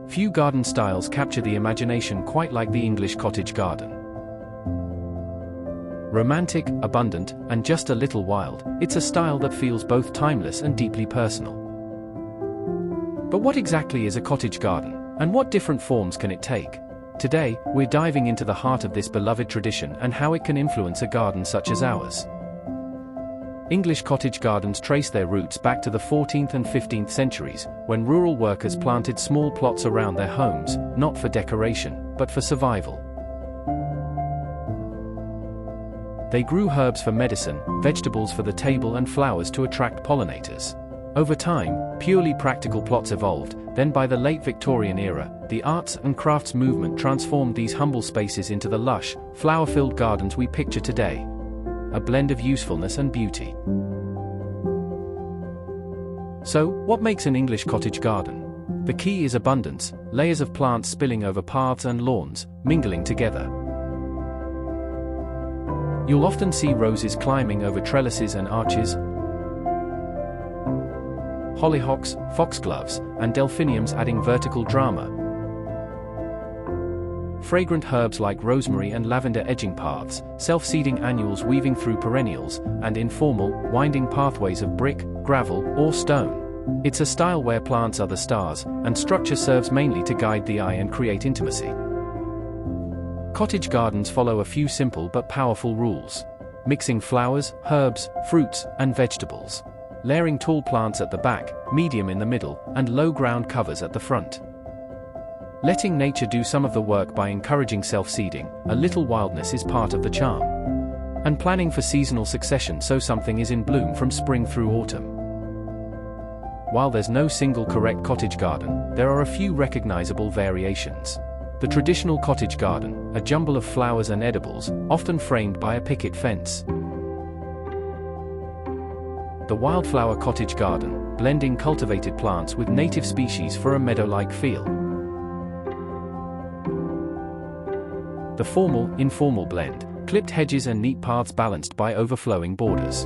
Few garden styles capture the imagination quite like the English cottage garden. Romantic, abundant, and just a little wild, it's a style that feels both timeless and deeply personal. But what exactly is a cottage garden, and what different forms can it take? Today, we're diving into the heart of this beloved tradition and how it can influence a garden such as ours. English cottage gardens trace their roots back to the 14th and 15th centuries, when rural workers planted small plots around their homes, not for decoration, but for survival. They grew herbs for medicine, vegetables for the table, and flowers to attract pollinators. Over time, purely practical plots evolved, then by the late Victorian era, the arts and crafts movement transformed these humble spaces into the lush, flower-filled gardens we picture today. A blend of usefulness and beauty. So, what makes an English cottage garden? The key is abundance, layers of plants spilling over paths and lawns, mingling together. You'll often see roses climbing over trellises and arches, hollyhocks, foxgloves, and delphiniums adding vertical drama. Fragrant herbs like rosemary and lavender edging paths, self-seeding annuals weaving through perennials, and informal, winding pathways of brick, gravel, or stone. It's a style where plants are the stars, and structure serves mainly to guide the eye and create intimacy. Cottage gardens follow a few simple but powerful rules. Mixing flowers, herbs, fruits, and vegetables. Layering tall plants at the back, medium in the middle, and low ground covers at the front. Letting nature do some of the work by encouraging self-seeding, a little wildness is part of the charm. And planning for seasonal succession so something is in bloom from spring through autumn. While there's no single correct cottage garden, there are a few recognizable variations. The traditional cottage garden, a jumble of flowers and edibles, often framed by a picket fence. The wildflower cottage garden, blending cultivated plants with native species for a meadow-like feel. The formal, informal blend, clipped hedges and neat paths balanced by overflowing borders.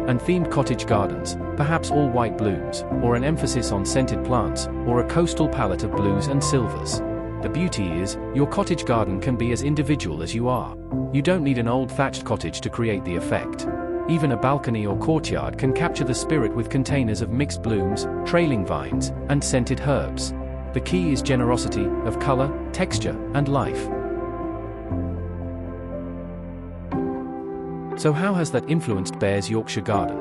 And themed cottage gardens, perhaps all white blooms, or an emphasis on scented plants, or a coastal palette of blues and silvers. The beauty is, your cottage garden can be as individual as you are. You don't need an old thatched cottage to create the effect. Even a balcony or courtyard can capture the spirit with containers of mixed blooms, trailing vines, and scented herbs. The key is generosity of color, texture, and life. So how has that influenced Bear's Yorkshire garden?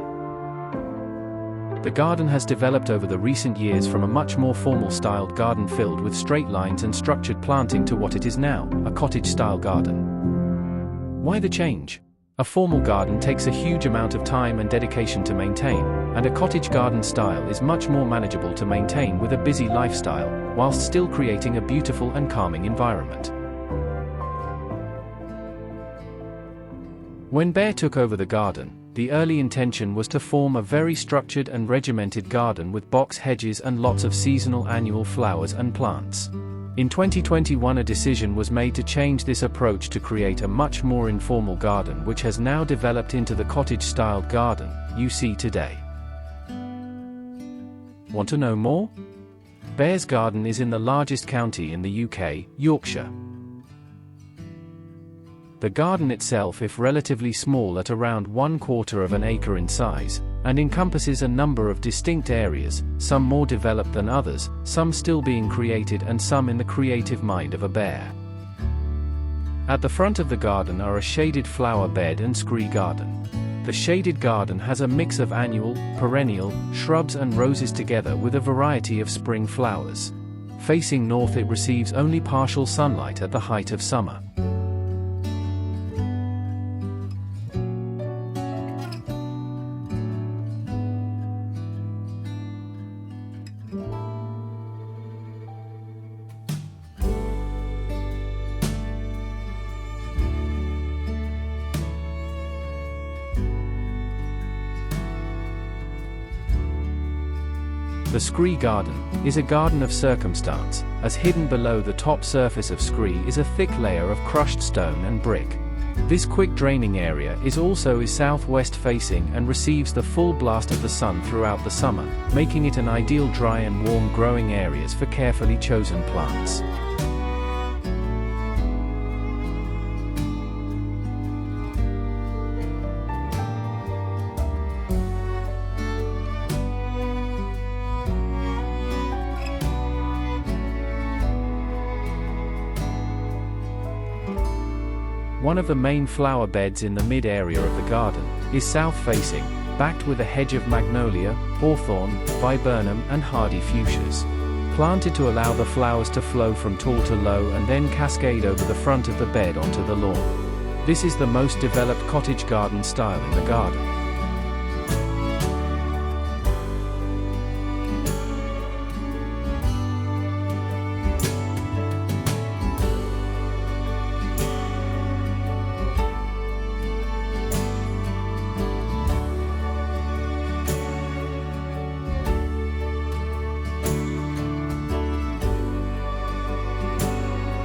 The garden has developed over the recent years from a much more formal-styled garden filled with straight lines and structured planting to what it is now, a cottage-style garden. Why the change? A formal garden takes a huge amount of time and dedication to maintain, and a cottage garden style is much more manageable to maintain with a busy lifestyle, whilst still creating a beautiful and calming environment. When Bear took over the garden, the early intention was to form a very structured and regimented garden with box hedges and lots of seasonal annual flowers and plants. In 2021 a decision was made to change this approach to create a much more informal garden which has now developed into the cottage-styled garden you see today. Want to know more? Bear's garden is in the largest county in the UK, Yorkshire. The garden itself is relatively small at around 1/4 of an acre in size, and encompasses a number of distinct areas, some more developed than others, some still being created and some in the creative mind of a bear. At the front of the garden are a shaded flower bed and scree garden. The shaded garden has a mix of annual, perennial, shrubs and roses together with a variety of spring flowers. Facing north it receives only partial sunlight at the height of summer. The scree garden is a garden of circumstance, as hidden below the top surface of scree is a thick layer of crushed stone and brick. This quick draining area is also southwest facing and receives the full blast of the sun throughout the summer, making it an ideal dry and warm growing areas for carefully chosen plants. One of the main flower beds in the mid-area of the garden is south-facing, backed with a hedge of magnolia, hawthorn, viburnum and hardy fuchsias. Planted to allow the flowers to flow from tall to low and then cascade over the front of the bed onto the lawn. This is the most developed cottage garden style in the garden.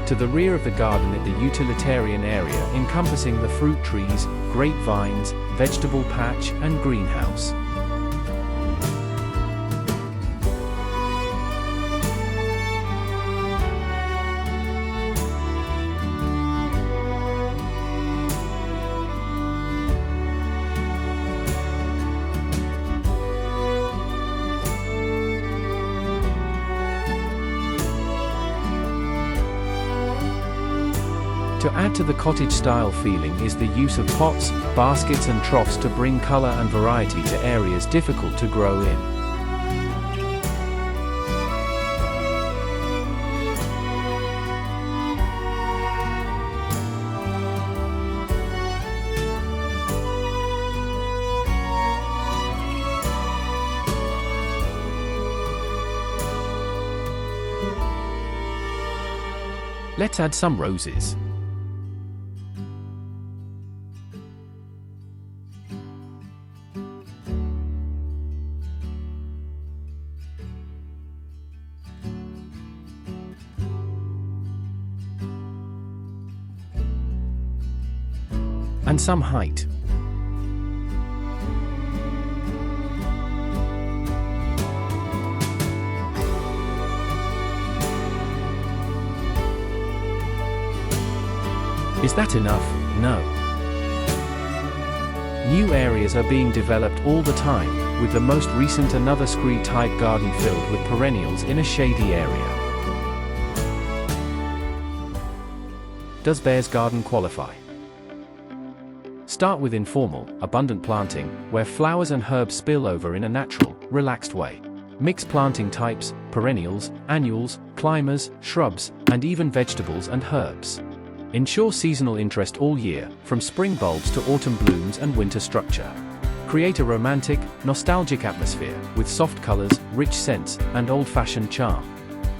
To the rear of the garden is the utilitarian area encompassing the fruit trees, grapevines, vegetable patch and greenhouse. To add to the cottage-style feeling is the use of pots, baskets and troughs to bring color and variety to areas difficult to grow in. Let's add some roses. And some height. Is that enough? No. New areas are being developed all the time, with the most recent another scree-type garden filled with perennials in a shady area. Does Bear's garden qualify? Start with informal, abundant planting, where flowers and herbs spill over in a natural, relaxed way. Mix planting types, perennials, annuals, climbers, shrubs, and even vegetables and herbs. Ensure seasonal interest all year, from spring bulbs to autumn blooms and winter structure. Create a romantic, nostalgic atmosphere, with soft colors, rich scents, and old-fashioned charm.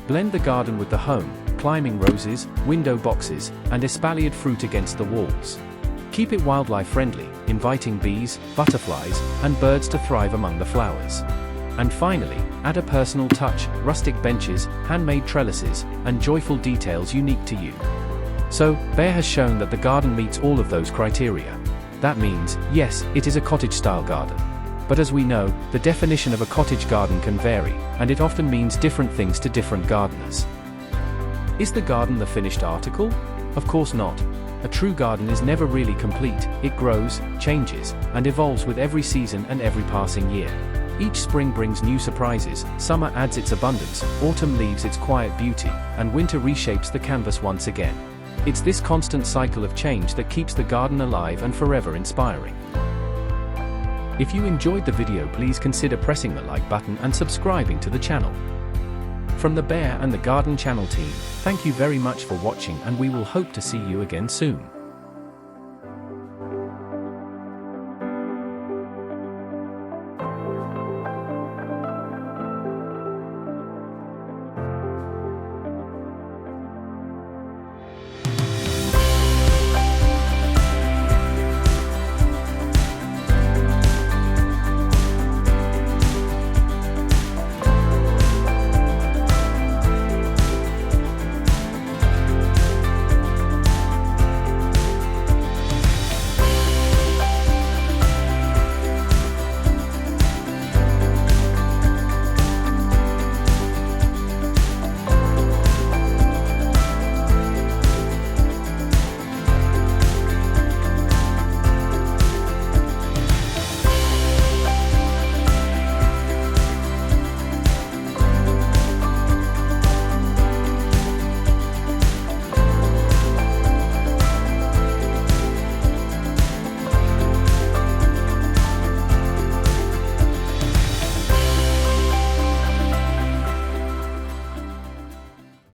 Blend the garden with the home, climbing roses, window boxes, and espaliered fruit against the walls. Keep it wildlife-friendly, inviting bees, butterflies, and birds to thrive among the flowers. And finally, add a personal touch, rustic benches, handmade trellises, and joyful details unique to you. So, Bear has shown that the garden meets all of those criteria. That means, yes, it is a cottage-style garden. But as we know, the definition of a cottage garden can vary, and it often means different things to different gardeners. Is the garden the finished article? Of course not. A true garden is never really complete. It grows, changes, and evolves with every season and every passing year. Each spring brings new surprises, summer adds its abundance, autumn leaves its quiet beauty, and winter reshapes the canvas once again. It's this constant cycle of change that keeps the garden alive and forever inspiring. If you enjoyed the video, please consider pressing the like button and subscribing to the channel. From the Bear and the Garden channel team, thank you very much for watching, and we will hope to see you again soon.